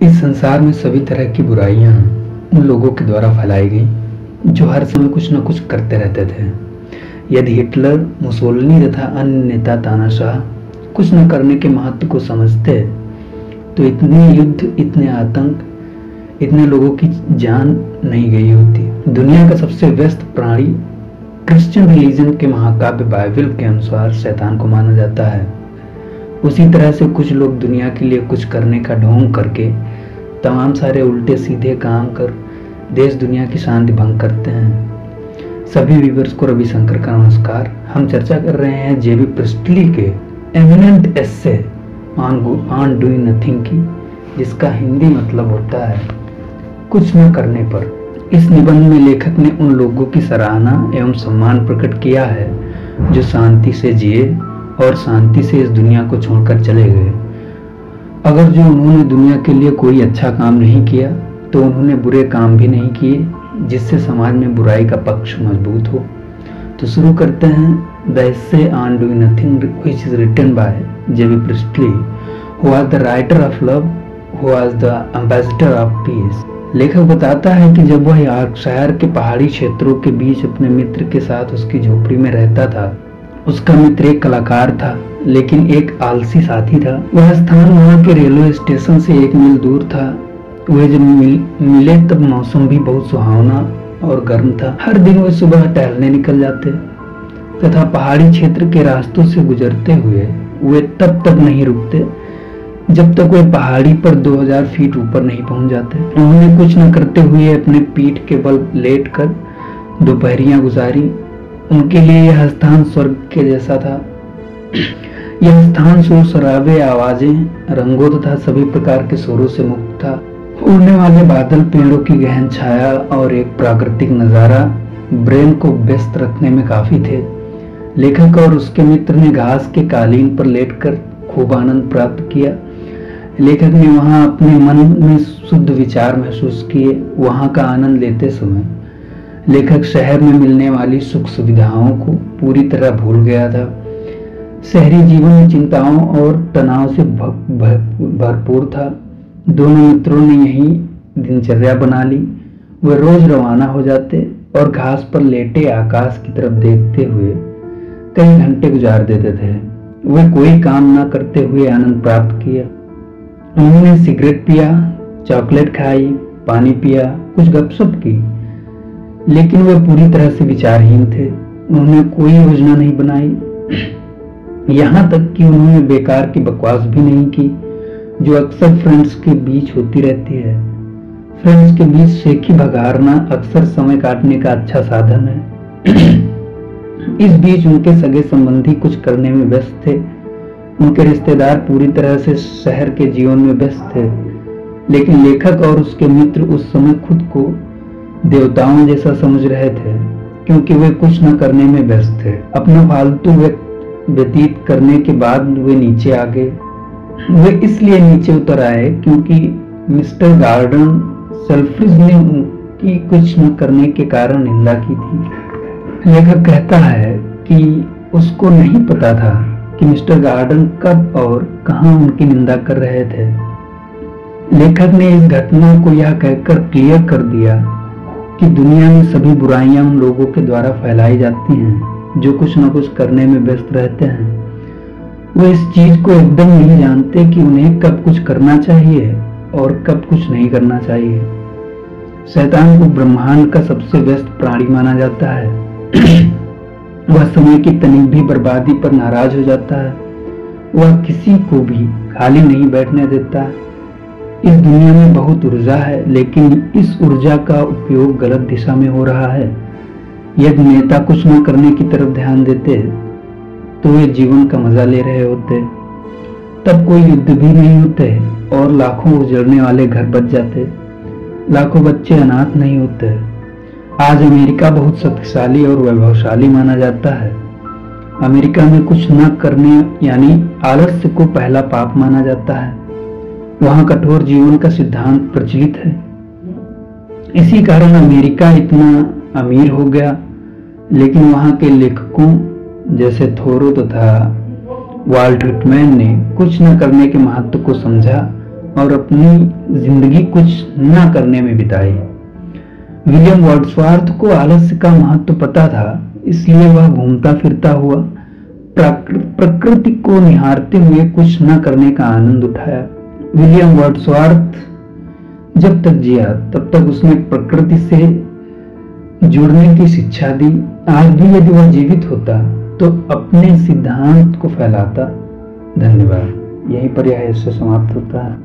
इस संसार में सभी तरह की बुराइयां उन लोगों के द्वारा फैलाई गई जो हर समय कुछ न कुछ करते रहते थे। यदि हिटलर, मुसोलिनी तथा अन्य नेता तानाशाह कुछ न करने के महत्व को समझते तो इतने युद्ध, इतने आतंक, इतने लोगों की जान नहीं गई होती। दुनिया का सबसे व्यस्त प्राणी क्रिश्चियन रिलीजन के महाकाव्य बाइबल के अनुसार शैतान को माना जाता है। उसी तरह से कुछ लोग दुनिया के लिए कुछ करने का ढोंग करके तमाम सारे उल्टे सीधे काम कर देश दुनिया की शांति भंग करते हैं। सभी व्यूअर्स को रविशंकर का नमस्कार। हम चर्चा कर रहे हैं जेबी प्रिस्टली के eminent essay on doing nothing की, जिसका हिंदी मतलब होता है कुछ न करने पर। इस निबंध में लेखक ने उन लोगों की सराहना एवं सम्मान प्रकट किया है जो शांति से जिए और शांति से इस दुनिया को छोड़कर चले गए। अगर जो उन्होंने दुनिया के लिए कोई अच्छा काम नहीं किया तो उन्होंने बुरे काम भी नहीं किए जिससे समाज में बुराई का पक्ष मजबूत हो। तो शुरू करते हैं the essay on doing nothing which is written by JB Priestley, who was the writer of love, who was the ambassador of peace. लेखक बताता है कि जब वह यॉर्कशायर के पहाड़ी क्षेत्रों के बीच अपने मित्र के साथ उसकी झोपड़ी में रहता था। उसका मित्र एक कलाकार था लेकिन एक आलसी साथी था। वह स्थान वहां के रेलवे स्टेशन से 1 मील दूर था। वे जब मिले तब मौसम भी बहुत सुहावना और गर्म था। हर दिन वे सुबह टहलने निकल जाते तथा पहाड़ी क्षेत्र के रास्तों से गुजरते हुए वे तब तक नहीं रुकते जब तक वे पहाड़ी पर 2000 फीट ऊपर नहीं पहुंच जाते। उन्होंने कुछ न करते हुए अपने पीठ के बल लेटकर दोपहरियां गुजारी। उनके लिए यह स्थान स्वर्ग के जैसा था। यह स्थान शोर शराबे, आवाजें, रंगों तथा सभी प्रकार के शोरों से मुक्त था। उड़ने वाले बादल, पेड़ों की गहन छाया और एक प्राकृतिक नजारा ब्रेन को व्यस्त रखने में काफी थे। लेखक और उसके मित्र ने घास के कालीन पर लेटकर खूब आनंद प्राप्त किया। लेखक ने वहां अपने मन में शुद्ध विचार महसूस किए। वहां का आनंद लेते समय लेखक शहर में मिलने वाली सुख सुविधाओं को पूरी तरह भूल गया था। शहरी जीवन में चिंताओं और तनाव से भरपूर था। दोनों मित्रों ने यही दिनचर्या बना ली। वे रोज रवाना हो जाते और घास पर लेटे आकाश की तरफ देखते हुए कई घंटे गुजार देते थे। वे कोई काम ना करते हुए आनंद प्राप्त किया। उन्होंने सिगरेट पिया, चॉकलेट खाई, पानी पिया, कुछ गपशप की, लेकिन वे पूरी तरह से विचारहीन थे। उन्होंने कोई योजना नहीं बनाई। यहाँ तक कि उन्होंने बेकार की बकवास भी नहीं की जो अक्सर फ्रेंड्स के बीच होती रहती है। फ्रेंड्स के बीच सेखी भगारना अक्सर समय काटने का अच्छा साधन है। इस बीच उनके सगे संबंधी कुछ करने में व्यस्त थे। उनके रिश्तेदार पूरी तरह से शहर के जीवन में व्यस्त थे, लेकिन लेखक और उसके मित्र उस समय खुद को देवताओं जैसा समझ रहे थे क्योंकि वे कुछ न करने में व्यस्त थे। अपना फालतू व्यतीत करने के बाद वे नीचे आ गए। वे इसलिए नीचे उतर आए क्योंकि मिस्टर गार्डन सेल्फ्रिज ने उनकी कुछ न करने के कारण निंदा की थी। लेखक कहता है कि उसको नहीं पता था कि मिस्टर गार्डन कब और कहां उनकी निंदा कर रहे थे। लेखक ने इस घटना को यह कहकर क्लियर कर दिया कि दुनिया में सभी बुराइयां उन लोगों के द्वारा फैलाई जाती हैं जो कुछ न कुछ करने में व्यस्त रहते हैं। वो इस चीज को एकदम नहीं जानते कि उन्हें कब कुछ करना चाहिए और कब कुछ नहीं करना चाहिए। शैतान को ब्रह्मांड का सबसे व्यस्त प्राणी माना जाता है। वह समय की तनिक भी बर्बादी पर नाराज हो जाता है। वह किसी को भी खाली नहीं बैठने देता। इस दुनिया में बहुत ऊर्जा है, लेकिन इस ऊर्जा का उपयोग गलत दिशा में हो रहा है। यदि नेता कुछ न करने की तरफ ध्यान देते तो वे जीवन का मजा ले रहे होते। तब कोई युद्ध भी नहीं होते और लाखों उजड़ने वाले घर बच जाते। लाखों बच्चे अनाथ नहीं होते। आज अमेरिका बहुत शक्तिशाली और वैभवशाली माना जाता है। अमेरिका में कुछ न करने यानी आलस्य को पहला पाप माना जाता है। वहां कठोर जीवन का सिद्धांत प्रचलित है। इसी कारण अमेरिका इतना अमीर हो गया, लेकिन वहां के लेखकों जैसे थोरो तथा वाल्ट व्हिटमैन ने कुछ न करने के महत्व को समझा और अपनी जिंदगी कुछ न करने में बिताई। विलियम वर्ड्सवर्थ को आलस्य का महत्व पता था, इसलिए वह घूमता फिरता हुआ प्रकृति को निहारते हुए कुछ न करने का आनंद उठाया। विलियम वर्ड्सवर्थ जब तक जिया तब तक उसने प्रकृति से जुड़ने की शिक्षा दी। आज भी यदि वह जीवित होता तो अपने सिद्धांत को फैलाता। धन्यवाद। यहीं पर यह ऐसे समाप्त होता है।